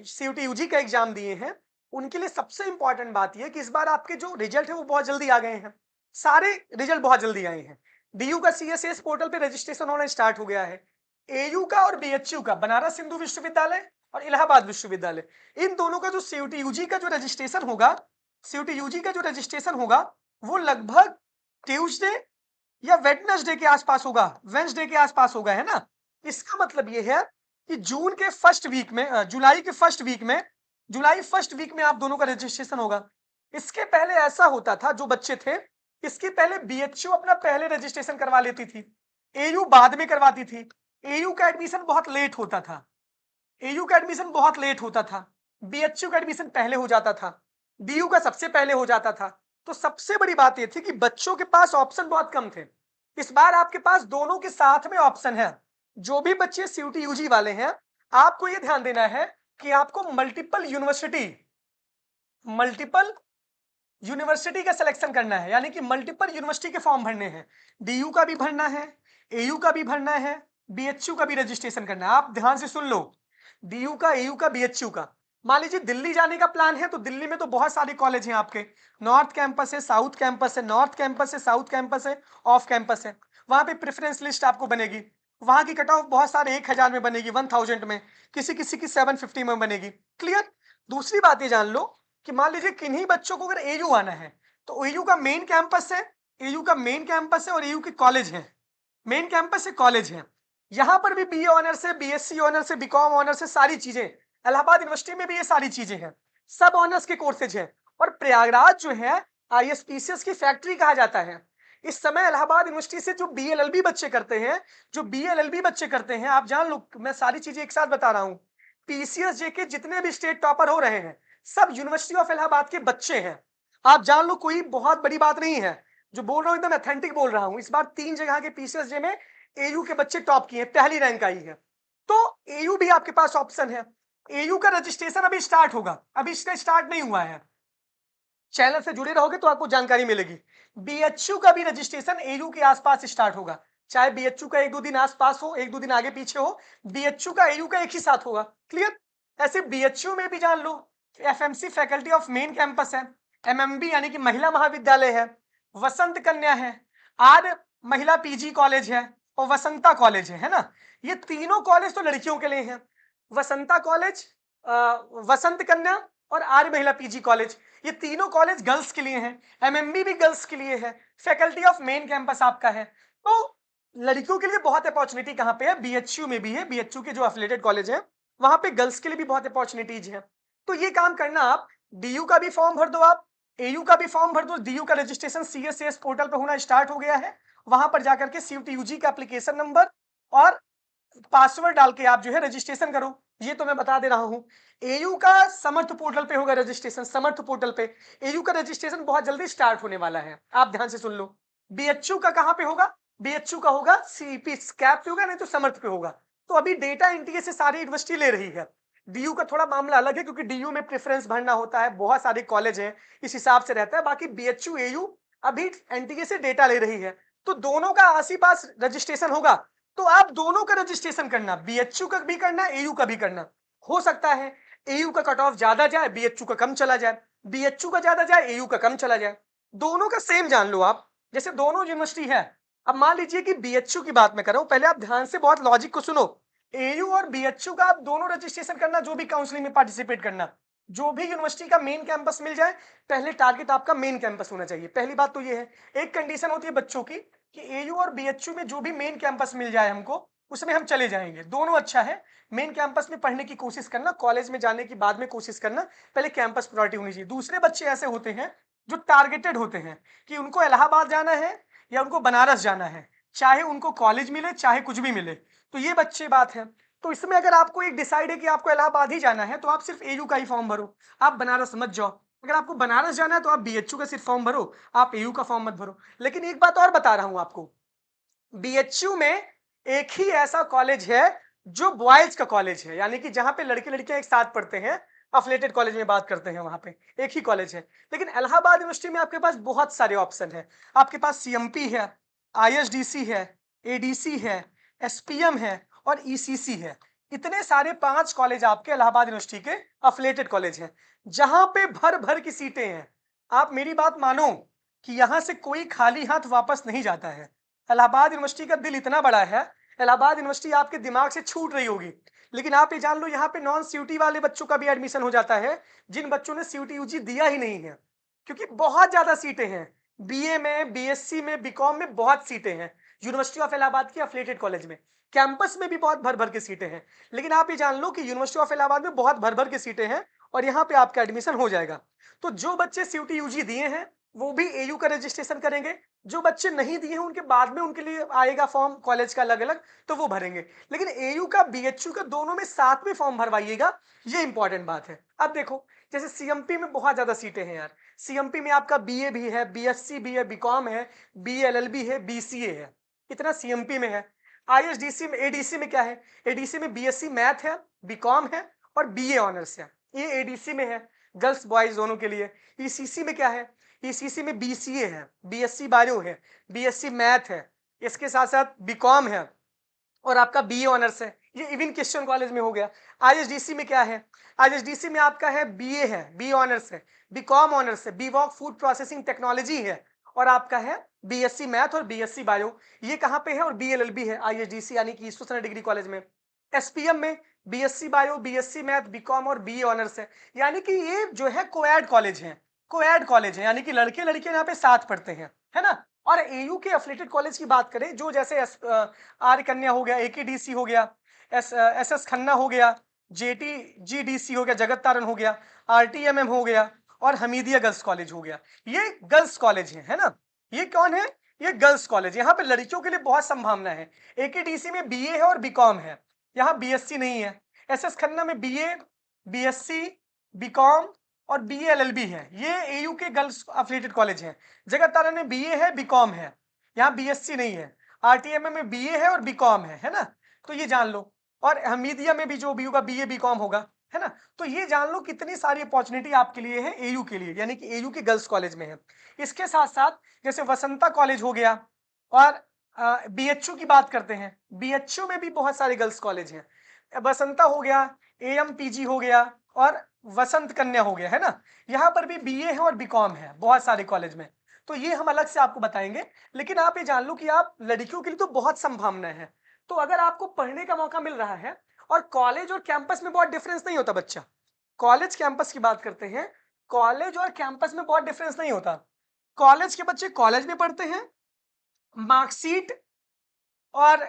CUT UG का exam दिए हैं उनके लिए सबसे इंपॉर्टेंट बात यह कि इस बार आपके जो रिजल्ट है वो बहुत जल्दी आ गए हैं। सारे रिजल्ट बहुत जल्दी आए हैं। डीयू का सीएसएस पोर्टल पे रजिस्ट्रेशन होना स्टार्ट हो गया है। एयू का और बीएचयू का, बनारस हिंदू विश्वविद्यालय और इलाहाबाद विश्वविद्यालय, इन दोनों का जो सीयूटी यूजी का जो रजिस्ट्रेशन होगा, सीयूटी यूजी का जो रजिस्ट्रेशन होगा वो लगभग ट्यूसडे या वेडनेसडे के आसपास होगा, वेंसडे के आसपास होगा, है ना। इसका मतलब ये है कि जून के फर्स्ट वीक में, जुलाई के फर्स्ट वीक में, जुलाई फर्स्ट वीक में आप दोनों का रजिस्ट्रेशन होगा। इसके पहले ऐसा होता था, जो बच्चे थे इसके पहले बीएचयू अपना पहले रजिस्ट्रेशन करवा लेती थी, एयू बाद में करवाती थी। एयू का एडमिशन बहुत लेट होता था, एयू का एडमिशन बहुत लेट होता था, बीएचयू का एडमिशन पहले हो जाता था, डीयू का सबसे पहले हो जाता था। तो सबसे बड़ी बात यह थी कि बच्चों के पास ऑप्शन बहुत कम थे। इस बार आपके पास दोनों के साथ में ऑप्शन है। जो भी बच्चे सीयूटी यूजी वाले हैं, आपको यह ध्यान देना है कि आपको मल्टीपल यूनिवर्सिटी का सिलेक्शन करना है, यानी कि मल्टीपल यूनिवर्सिटी के फॉर्म भरने हैं। डीयू का भी भरना है, एयू का भी भरना है, बीएचयू का भी रजिस्ट्रेशन करना है। आप ध्यान से सुन लो, डीयू का, एयू का, बीएचयू का। मान लीजिए दिल्ली जाने का प्लान है, तो दिल्ली में तो बहुत सारे कॉलेज हैं आपके। नॉर्थ कैंपस है, साउथ कैंपस है, नॉर्थ कैंपस है, साउथ कैंपस है, ऑफ कैंपस है। वहां पे प्रेफरेंस लिस्ट आपको बनेगी। वहां की कट ऑफ बहुत सारे 1000 में बनेगी, 1000 में, किसी किसी की 750 में बनेगी। क्लियर। दूसरी बात ये जान लो कि मान लीजिए किन्हीं बच्चों को अगर एयू आना है, तो एयू का मेन कैंपस है, एयू का मेन कैंपस है और एयू के कॉलेज है, मेन कैंपस से कॉलेज है। यहां पर भी बीए ऑनर्स है, बीएससी ऑनर्स है, बीकॉम ऑनर्स है, सारी चीजें। इलाहाबाद यूनिवर्सिटी में भी ये सारी चीजें हैं, सब ऑनर्स के कोर्सेज हैं। और प्रयागराज जो है आईएसपीसीएस की फैक्ट्री कहा जाता है। इस समय इलाहाबाद यूनिवर्सिटी से जो बीएलएलबी बच्चे करते हैं, जो बीएलएलबी बच्चे करते हैं, आप जान लो, मैं सारी चीजें एक साथ बता रहा हूं। पीसीएस जेके जितने भी स्टेट टॉपर हो रहे हैं, सब यूनिवर्सिटी ऑफ इलाहाबाद के बच्चे हैं। आप जान लो, कोई बहुत बड़ी बात नहीं है, जो बोल रहा हूं एकदम ऑथेंटिक बोल रहा हूं। इस बार 3 जगह के पीसीएस जे में एयू के बच्चे टॉप किए, पहली रैंक आई है। तो एयू भी आपके पास ऑप्शन है। एयू का रजिस्ट्रेशन अभी स्टार्ट होगा, अभी इसका स्टार्ट नहीं हुआ है। चैनल से जुड़े रहोगे तो आपको जानकारी मिलेगी। बीएचयू का भी रजिस्ट्रेशन एयू के आसपास स्टार्ट होगा, चाहे बीएचयू का 1-2 दिन आसपास हो, 1-2 दिन आगे पीछे हो, बीएचयू का एयू का एक ही साथ होगा। क्लियर। ऐसे बीएचयू में भी जान लो, FMC faculty of main campus है, एमएमबी यानी कि महिला महाविद्यालय है, वसंत कन्या है, आर महिला पीजी कॉलेज है और वसंता कॉलेज है ना। ये तीनों कॉलेज तो लड़कियों के लिए हैं। वसंता कॉलेज, वसंत कन्या और आर्य महिला पीजी कॉलेज, ये तीनों कॉलेज गर्ल्स के लिए हैं। एमएमबी भी गर्ल्स के लिए है। फैकल्टी ऑफ मेन कैंपस आपका है। तो लड़कियों के लिए बहुत अपॉर्चुनिटी कहां पे है, बीएचयू में भी है। बीएचयू के जो एफिलिएटेड कॉलेज है, वहां पे गर्ल्स के लिए भी बहुत अपॉर्चुनिटीज है। तो ये काम करना आप, डीयू का भी फॉर्म भर दो, आप एयू का भी फॉर्म भर दो। डीयू का रजिस्ट्रेशन सीएसएस पोर्टल पे होना स्टार्ट हो गया है। वहां पर जाकर के सीयूटी यूजी का एप्लीकेशन नंबर और पासवर्ड डाल के आप जो है रजिस्ट्रेशन करो। ये तो मैं बता दे रहा हूं। एयू का समर्थ पोर्टल पे होगा रजिस्ट्रेशन, समर्थ पोर्टल पे एयू का रजिस्ट्रेशन बहुत जल्दी स्टार्ट होने वाला है, आप ध्यान से सुन लो। बीएचयू का कहां पे होगा, बीएचयू का होगा सीपी स्कैप पे होगा, नहीं तो समर्थ पे होगा। तो अभी डेटा एनटीए से सारी यूनिवर्सिटी ले रही है। डीयू का थोड़ा मामला अलग है, क्योंकि डीयू में प्रेफरेंस भरना होता है, बहुत सारे कॉलेज हैं, इस हिसाब से रहता है। बाकी बीएचयू एयू अभी एनटीए से डेटा ले रही है, तो दोनों का आस ही पास रजिस्ट्रेशन होगा। तो आप दोनों का रजिस्ट्रेशन करना, बीएचयू का भी करना, एयू का भी करना। हो सकता है एयू का कट ऑफ ज्यादा जाए, बीएचयू का कम चला जाए, बीएचयू का ज्यादा जाए, एयू का कम चला जाए। दोनों का सेम जान लो आप, जैसे दोनों यूनिवर्सिटी है। अब मान लीजिए कि बीएचयू की बात मैं कर रहा हूं, पहले आप ध्यान से बहुत लॉजिक को सुनो। एयू और बीएचयू का आप दोनों रजिस्ट्रेशन करना, जो भी काउंसलिंग में पार्टिसिपेट करना, जो भी यूनिवर्सिटी का मेन कैंपस मिल जाए, पहले टारगेट आपका मेन कैंपस होना चाहिए। पहली बात तो ये है। एक कंडीशन होती है बच्चों की कि एयू और बीएचयू में जो भी मेन कैंपस मिल जाए हमको, उसमें हम चले जाएंगे। दोनों अच्छा है, मेन कैंपस में पढ़ने की कोशिश करना, कॉलेज में जाने की बाद में कोशिश करना, पहले कैंपस प्रायोरिटी होनी चाहिए। दूसरे बच्चे ऐसे होते हैं जो टारगेटेड होते हैं कि उनको इलाहाबाद जाना है या उनको बनारस जाना है, चाहे उनको कॉलेज मिले चाहे कुछ भी मिले। तो ये बच्चे बात है। तो इसमें अगर आपको एक डिसाइड है कि आपको इलाहाबाद ही जाना है, तो आप सिर्फ एयू का ही फॉर्म भरो, आप बनारस मत जाओ। अगर आपको बनारस जाना है तो आप बीएचयू का सिर्फ फॉर्म भरो, आप एयू का फॉर्म मत भरो। लेकिन एक बात और बता रहा हूं आपको, बीएचयू में एक ही ऐसा कॉलेज है जो बॉयज का कॉलेज है, यानी कि जहां पे लड़के लड़कियां एक साथ पढ़ते हैं, अफिलिएटेड कॉलेज में बात करते हैं, वहां पे एक ही कॉलेज है। लेकिन इलाहाबाद यूनिवर्सिटी में आपके पास बहुत सारे ऑप्शन है। आपके पास सीएमपी है, आईएसडीसी है, एडीसी है, एसपीएम है और ईसीसी है। इतने सारे 5 कॉलेज आपके इलाहाबाद यूनिवर्सिटी के अफिलिएटेड कॉलेज हैं, जहां पे भर भर की सीटें हैं। आप मेरी बात मानो कि यहां से कोई खाली हाथ वापस नहीं जाता है। इलाहाबाद यूनिवर्सिटी का दिल इतना बड़ा है, इलाहाबाद यूनिवर्सिटी आपके दिमाग से छूट रही होगी, लेकिन आप ये जान लो यहाँ पे नॉन सीयूटी वाले बच्चों का भी एडमिशन हो जाता है, जिन बच्चों ने सीयूटी यूजी दिया ही नहीं है, क्योंकि बहुत ज्यादा सीटें हैं। बीए में, बीएससी में, बीकॉम में बहुत सीटें हैं यूनिवर्सिटी ऑफ इलाहाबाद के अफिलिएटेड कॉलेज में। कैंपस में भी बहुत भर भर के सीटें हैं, लेकिन आप ये जान लो कि यूनिवर्सिटी ऑफ इलाहाबाद में बहुत भर भर के सीटें हैं और यहाँ पे आपका एडमिशन हो जाएगा। तो जो बच्चे सीयूटी यूजी दिए हैं वो भी एयू का रजिस्ट्रेशन करेंगे, जो बच्चे नहीं दिए हैं उनके बाद में उनके लिए आएगा फॉर्म कॉलेज का अलग अलग, तो वो भरेंगे। लेकिन एयू का, बीएचयू का, दोनों में साथ में फॉर्म भरवाइएगा, ये इंपॉर्टेंट बात है। अब देखो, जैसे सीएमपी में बहुत ज्यादा सीटें हैं यार। सीएमपी में आपका बीए भी है, बीएससी भी है, बीकॉम है, बीएलएलबी है, बीसीए है, इतना सीएमपी में है। आईएसडीसी में, एडीसी में क्या है? एडीसी में बीएससी मैथ है, बीकॉम है और बीए ऑनर्स है, ये एडीसी में है, गर्ल्स बॉयज दोनों के लिए। ईसीसी में क्या है? ईसीसी में बीसीए है, बीएससी बायो है, बीएससी मैथ है, इसके साथ साथ बीकॉम है और आपका बीए ऑनर्स है, ये इवन क्रिश्चियन कॉलेज में हो गया। आईएसडीसी में क्या है? आईएसडीसी में आपका है बीए है, बी ऑनर्स है, बीकॉम ऑनर्स है, बीवॉक फूड प्रोसेसिंग टेक्नोलॉजी है और आपका है बीएससी मैथ और बीएससी बायो, ये कहां पे है? और बीएलएलबी है आईएसडीसी यानी कि ईश्वर डिग्री कॉलेज में। एसपीएम में BSc bio, BSc math, BCom और बीए ऑनर्स है, यानी कि ये जो है कोएड कॉलेज है, कोएड कॉलेज है, यानी कि लड़के लड़कियां यहाँ पे साथ पढ़ते हैं, है ना। और एयू के एफिलिएटेड कॉलेज की बात करें, जो जैसे आर्य कन्या हो गया, एकेडीसी हो गया, एस खन्ना हो गया, जेटी जीडीसी हो गया, जगत तारण हो गया, आरटीएमएम हो गया और हमीदिया गर्ल्स कॉलेज हो गया, ये गर्ल्स कॉलेज है ना। ये कौन है? ये गर्ल्स कॉलेज। यहाँ पे लड़कियों के लिए बहुत संभावना है। एकेडीसी में बीए है और बीकॉम है, यहाँ बीएससी नहीं है। एस खन्ना में बीए, बीएससी, बीकॉम और बीएलएलबी है, ये एयू के गर्ल्स एफिलिएटेड कॉलेज हैं। जगत तारण में बीए है, बीकॉम है, यहाँ बीएससी नहीं है। आरटीएमएम में बीए है और बीकॉम है ना, तो ये जान लो। और हमीदिया में भी जो बीयू का बीए बीकॉम होगा, है ना। तो ये जान लो कितनी सारी अपॉर्चुनिटी आपके लिए है एयू के लिए, यानी कि एयू के गर्ल्स कॉलेज में है। इसके साथ साथ जैसे वसंता कॉलेज हो गया और बीएचयू की बात करते हैं, बीएचयू में भी बहुत सारे गर्ल्स कॉलेज हैं। वसंता हो गया, एएमपीजी हो गया और वसंत कन्या हो गया, है ना। यहाँ पर भी बीए है और बीकॉम है बहुत सारे कॉलेज में, तो ये हम अलग से आपको बताएंगे। लेकिन आप ये जान लो कि आप लड़कियों के लिए तो बहुत संभावना है। तो अगर आपको पढ़ने का मौका मिल रहा है, और कॉलेज और कैंपस में बहुत डिफरेंस नहीं होता बच्चा, कॉलेज कैंपस की बात करते हैं, कॉलेज और कैंपस में बहुत डिफरेंस नहीं होता। कॉलेज के बच्चे कॉलेज में पढ़ते हैं, मार्कशीट और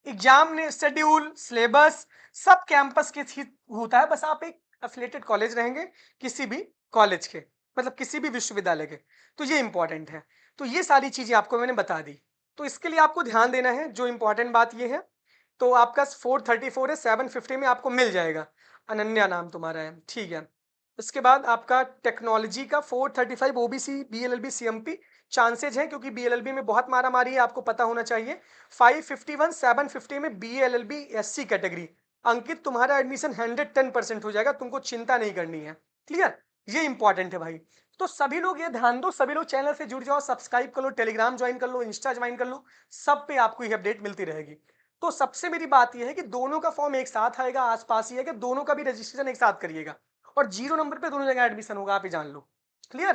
एग्जाम ने शेड्यूल सिलेबस सब कैंपस के ही होता है, बस आप एक एफिलिएटेड कॉलेज रहेंगे किसी भी कॉलेज के, मतलब किसी भी विश्वविद्यालय के, तो ये इंपॉर्टेंट है। तो ये सारी चीजें आपको मैंने बता दी, तो इसके लिए आपको ध्यान देना है। जो इंपॉर्टेंट बात ये है, तो आपका 434 है, 750 में आपको मिल जाएगा। अनन्या नाम तुम्हारा है, ठीक है। इसके बाद आपका टेक्नोलॉजी का 435 ओबीसी बीएलएलबी सीएमपी चांसेज है, क्योंकि बीएलएलबी में बहुत मारा मारी है, आपको पता होना चाहिए। 551 750 में बीएलएलबी एससी कैटेगरी। अंकित, तुम्हारा एडमिशन 110% हो जाएगा, तुमको चिंता नहीं करनी है। क्लियर? ये इंपॉर्टेंट है भाई। तो सभी लोग ये ध्यान दो, सभी लोग चैनल से जुड़ जाओ, सब्सक्राइब कर लो, टेलीग्राम ज्वाइन कर लो, इंस्टा ज्वाइन कर लो, सब पे आपको ये अपडेट मिलती रहेगी। तो सबसे मेरी बात यह है कि दोनों का फॉर्म एक साथ आएगा, आसपास ही है कि दोनों का भी रजिस्ट्रेशन एक साथ करिएगा, और 0 नंबर पे दोनों जगह एडमिशन होगा, आप ये जान लो। क्लियर?